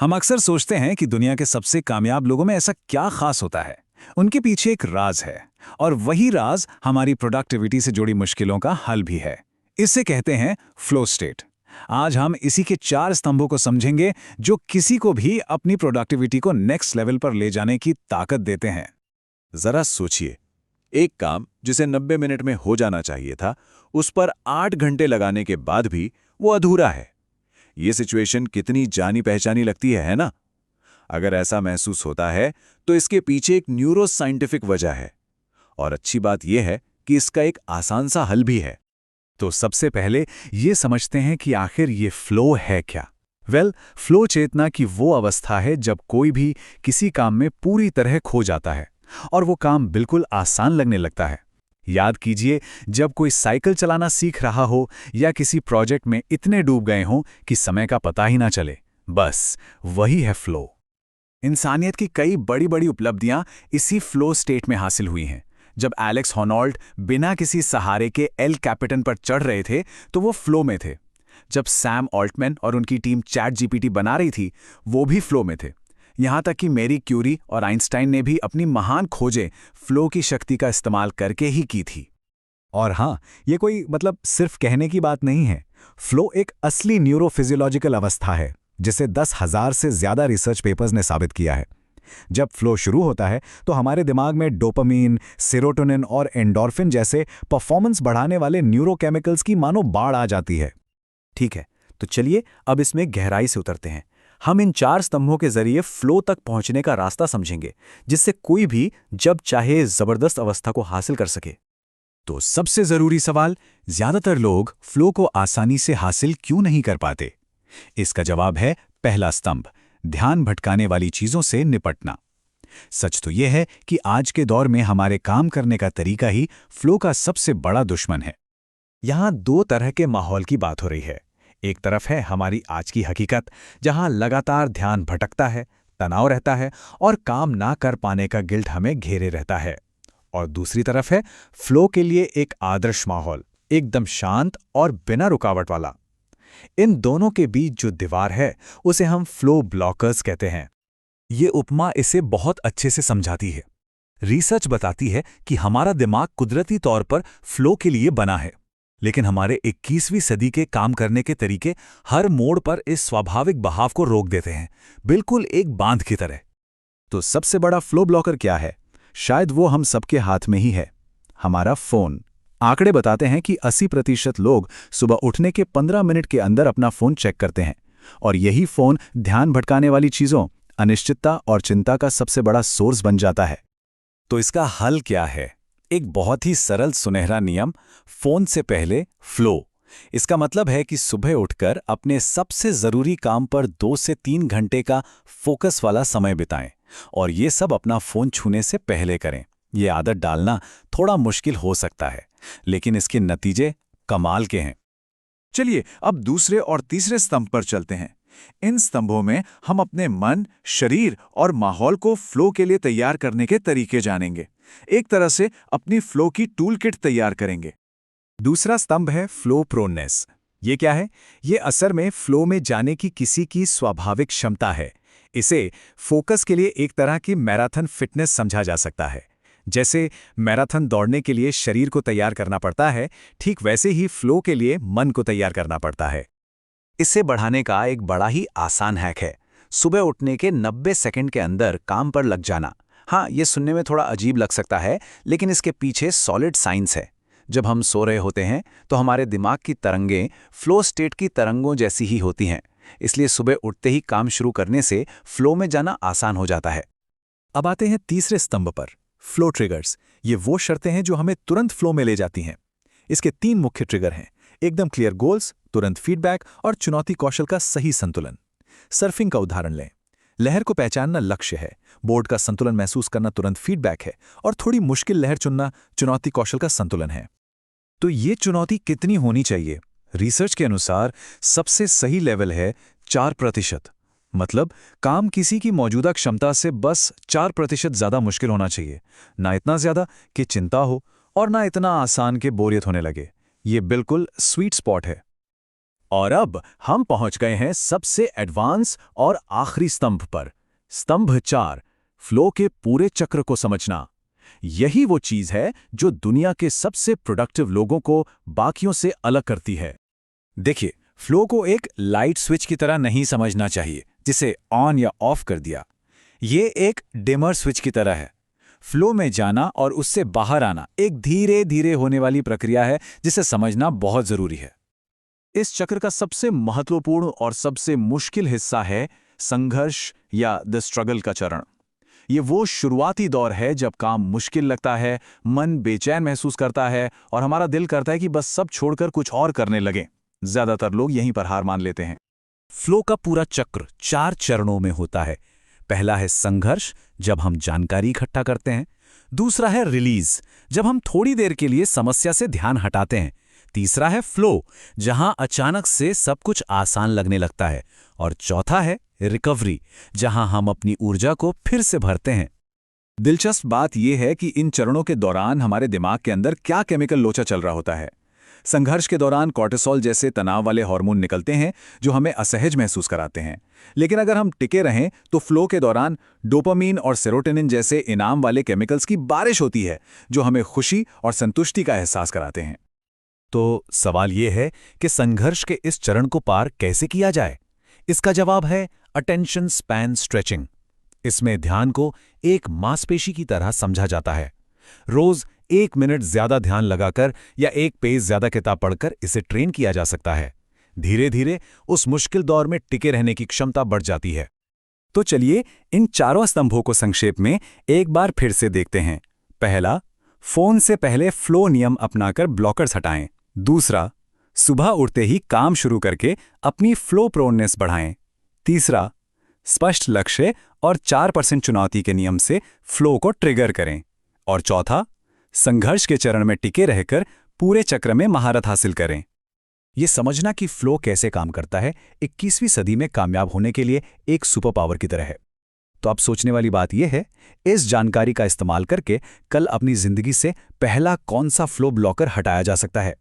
हम अक्सर सोचते हैं कि दुनिया के सबसे कामयाब लोगों में ऐसा क्या खास होता है। उनके पीछे एक राज है, और वही राज हमारी प्रोडक्टिविटी से जुड़ी मुश्किलों का हल भी है। इसे कहते हैं फ्लो स्टेट। आज हम इसी के 4 स्तंभों को समझेंगे जो किसी को भी अपनी प्रोडक्टिविटी को नेक्स्ट लेवल पर ले जाने की ताकत देते हैं। जरा सोचिए, एक काम जिसे 90 मिनट में हो जाना चाहिए था, उस पर 8 घंटे लगाने के बाद भी वो अधूरा है। ये सिचुएशन कितनी जानी पहचानी लगती है ना? अगर ऐसा महसूस होता है तो इसके पीछे एक न्यूरो साइंटिफिक वजह है, और अच्छी बात यह है कि इसका एक आसान सा हल भी है। तो सबसे पहले ये समझते हैं कि आखिर ये फ्लो है क्या। फ्लो चेतना की वो अवस्था है जब कोई भी किसी काम में पूरी तरह खो जाता है और वो काम बिल्कुल आसान लगने लगता है। याद कीजिए, जब कोई साइकिल चलाना सीख रहा हो या किसी प्रोजेक्ट में इतने डूब गए हों कि समय का पता ही ना चले, बस वही है फ्लो। इंसानियत की कई बड़ी बड़ी उपलब्धियां इसी फ्लो स्टेट में हासिल हुई हैं। जब एलेक्स हॉनॉल्ट बिना किसी सहारे के एल कैपिटन पर चढ़ रहे थे तो वो फ्लो में थे। जब सैम ऑल्टमैन और उनकी टीम चैट जीपीटी बना रही थी, वो भी फ्लो में थे। यहां तक कि मैरी क्यूरी और आइंस्टाइन ने भी अपनी महान खोजें फ्लो की शक्ति का इस्तेमाल करके ही की थी। और हाँ, ये कोई सिर्फ कहने की बात नहीं है। फ्लो एक असली न्यूरोफिजियोलॉजिकल अवस्था है, जिसे 10,000 से ज्यादा रिसर्च पेपर्स ने साबित किया है। जब फ्लो शुरू होता है तो हमारे दिमाग में डोपामीन, सेरोटोनिन और एंडोर्फिन जैसे परफॉर्मेंस बढ़ाने वाले न्यूरोकेमिकल्स की मानो बाढ़ आ जाती है। ठीक है, तो चलिए अब इसमें गहराई से उतरते हैं। हम इन 4 स्तंभों के जरिए फ्लो तक पहुंचने का रास्ता समझेंगे, जिससे कोई भी जब चाहे जबरदस्त अवस्था को हासिल कर सके। तो सबसे जरूरी सवाल, ज्यादातर लोग फ्लो को आसानी से हासिल क्यों नहीं कर पाते? इसका जवाब है पहला स्तंभ, ध्यान भटकाने वाली चीजों से निपटना। सच तो यह है कि आज के दौर में हमारे काम करने का तरीका ही फ्लो का सबसे बड़ा दुश्मन है। यहां 2 तरह के माहौल की बात हो रही है। एक तरफ है हमारी आज की हकीकत, जहां लगातार ध्यान भटकता है, तनाव रहता है और काम ना कर पाने का गिल्ट हमें घेरे रहता है। और दूसरी तरफ है फ्लो के लिए एक आदर्श माहौल, एकदम शांत और बिना रुकावट वाला। इन दोनों के बीच जो दीवार है, उसे हम फ्लो ब्लॉकर्स कहते हैं। ये उपमा इसे बहुत अच्छे से समझाती है। रिसर्च बताती है कि हमारा दिमाग कुदरती तौर पर फ्लो के लिए बना है, लेकिन हमारे 21वीं सदी के काम करने के तरीके हर मोड़ पर इस स्वाभाविक बहाव को रोक देते हैं, बिल्कुल एक बांध की तरह। तो सबसे बड़ा फ्लो ब्लॉकर क्या है? शायद वो हम सबके हाथ में ही है, हमारा फोन। आंकड़े बताते हैं कि 80% लोग सुबह उठने के 15 मिनट के अंदर अपना फोन चेक करते हैं, और यही फोन ध्यान भटकाने वाली चीजों, अनिश्चितता और चिंता का सबसे बड़ा सोर्स बन जाता है। तो इसका हल क्या है? एक बहुत ही सरल सुनहरा नियम, फोन से पहले फ्लो। इसका मतलब है कि सुबह उठकर अपने सबसे जरूरी काम पर 2 से 3 घंटे का फोकस वाला समय बिताएं, और ये सब अपना फोन छूने से पहले करें। ये आदत डालना थोड़ा मुश्किल हो सकता है, लेकिन इसके नतीजे कमाल के हैं। चलिए अब दूसरे और तीसरे स्तंभ पर चलते हैं। इन स्तंभों में हम अपने मन, शरीर और माहौल को फ्लो के लिए तैयार करने के तरीके जानेंगे। एक तरह से अपनी फ्लो की टूल किट तैयार करेंगे। दूसरा स्तंभ है फ्लो प्रोननेस। ये क्या है? ये असल में फ्लो में जाने की किसी की स्वाभाविक क्षमता है। इसे फोकस के लिए एक तरह की मैराथन फिटनेस समझा जा सकता है। जैसे मैराथन दौड़ने के लिए शरीर को तैयार करना पड़ता है, ठीक वैसे ही फ्लो के लिए मन को तैयार करना पड़ता है। इसे बढ़ाने का एक बड़ा ही आसान हैक है, सुबह उठने के 90 सेकंड के अंदर काम पर लग जाना। हाँ, ये सुनने में थोड़ा अजीब लग सकता है, लेकिन इसके पीछे सॉलिड साइंस है। जब हम सो रहे होते हैं तो हमारे दिमाग की तरंगें फ्लो स्टेट की तरंगों जैसी ही होती हैं, इसलिए सुबह उठते ही काम शुरू करने से फ्लो में जाना आसान हो जाता है। अब आते हैं तीसरे स्तंभ पर, फ्लो ट्रिगर्स। ये वो शर्तें हैं जो हमें तुरंत फ्लो में ले जाती हैं। इसके 3 मुख्य ट्रिगर हैं, एकदम क्लियर गोल्स, तुरंत फीडबैक और चुनौती कौशल का सही संतुलन। सर्फिंग का उदाहरण लें। लहर को पहचानना लक्ष्य है, बोर्ड का संतुलन महसूस करना तुरंत फीडबैक है, और थोड़ी मुश्किल लहर चुनना चुनौती कौशल का संतुलन है। तो ये चुनौती कितनी होनी चाहिए? रिसर्च के अनुसार सबसे सही लेवल है 4%। मतलब काम किसी की मौजूदा क्षमता से बस 4% ज्यादा मुश्किल होना चाहिए। ना इतना ज्यादा कि चिंता हो, और ना इतना आसान कि बोरियत होने लगे। ये बिल्कुल स्वीट स्पॉट है। और अब हम पहुंच गए हैं सबसे एडवांस और आखिरी स्तंभ पर। स्तंभ 4, फ्लो के पूरे चक्र को समझना। यही वो चीज है जो दुनिया के सबसे प्रोडक्टिव लोगों को बाकियों से अलग करती है। देखिए, फ्लो को एक लाइट स्विच की तरह नहीं समझना चाहिए जिसे ऑन या ऑफ कर दिया। ये एक डिमर स्विच की तरह है। फ्लो में जाना और उससे बाहर आना एक धीरे धीरे होने वाली प्रक्रिया है जिसे समझना बहुत जरूरी है। इस चक्र का सबसे महत्वपूर्ण और सबसे मुश्किल हिस्सा है संघर्ष या द स्ट्रगल का चरण। ये वो शुरुआती दौर है जब काम मुश्किल लगता है, मन बेचैन महसूस करता है और हमारा दिल करता है कि बस सब छोड़कर कुछ और करने लगें। ज्यादातर लोग यहीं पर हार मान लेते हैं। फ्लो का पूरा चक्र 4 चरणों में होता है। पहला है संघर्ष, जब हम जानकारी इकट्ठा करते हैं। दूसरा है रिलीज, जब हम थोड़ी देर के लिए समस्या से ध्यान हटाते हैं। तीसरा है फ्लो, जहां अचानक से सब कुछ आसान लगने लगता है। और चौथा है रिकवरी, जहां हम अपनी ऊर्जा को फिर से भरते हैं। दिलचस्प बात यह है कि इन चरणों के दौरान हमारे दिमाग के अंदर क्या केमिकल लोचा चल रहा होता है। संघर्ष के दौरान कॉर्टिसोल जैसे तनाव वाले हार्मोन निकलते हैं जो हमें असहज महसूस कराते हैं। लेकिन अगर हम टिके रहें तो फ्लो के दौरान डोपामीन और सेरोटोनिन जैसे इनाम वाले केमिकल्स की बारिश होती है जो हमें खुशी और संतुष्टि का एहसास कराते हैं। तो सवाल ये है कि संघर्ष के इस चरण को पार कैसे किया जाए? इसका जवाब है अटेंशन स्पैन स्ट्रेचिंग। इसमें ध्यान को एक मांसपेशी की तरह समझा जाता है। रोज 1 मिनट ज्यादा ध्यान लगाकर या 1 पेज ज्यादा किताब पढ़कर इसे ट्रेन किया जा सकता है। धीरे धीरे उस मुश्किल दौर में टिके रहने की क्षमता बढ़ जाती है। तो चलिए इन चारों स्तंभों को संक्षेप में एक बार फिर से देखते हैं। पहला, फोन से पहले फ्लो नियम अपनाकर ब्लॉकर्स हटाएं। दूसरा, सुबह उठते ही काम शुरू करके अपनी फ्लो प्रोननेस बढ़ाएं। तीसरा, स्पष्ट लक्ष्य और 4% चुनौती के नियम से फ्लो को ट्रिगर करें। और चौथा, संघर्ष के चरण में टिके रहकर पूरे चक्र में महारत हासिल करें। ये समझना कि फ्लो कैसे काम करता है 21वीं सदी में कामयाब होने के लिए एक सुपर पावर की तरह है। तो अब सोचने वाली बात यह है, इस जानकारी का इस्तेमाल करके कल अपनी जिंदगी से पहला कौन सा फ्लो ब्लॉकर हटाया जा सकता है।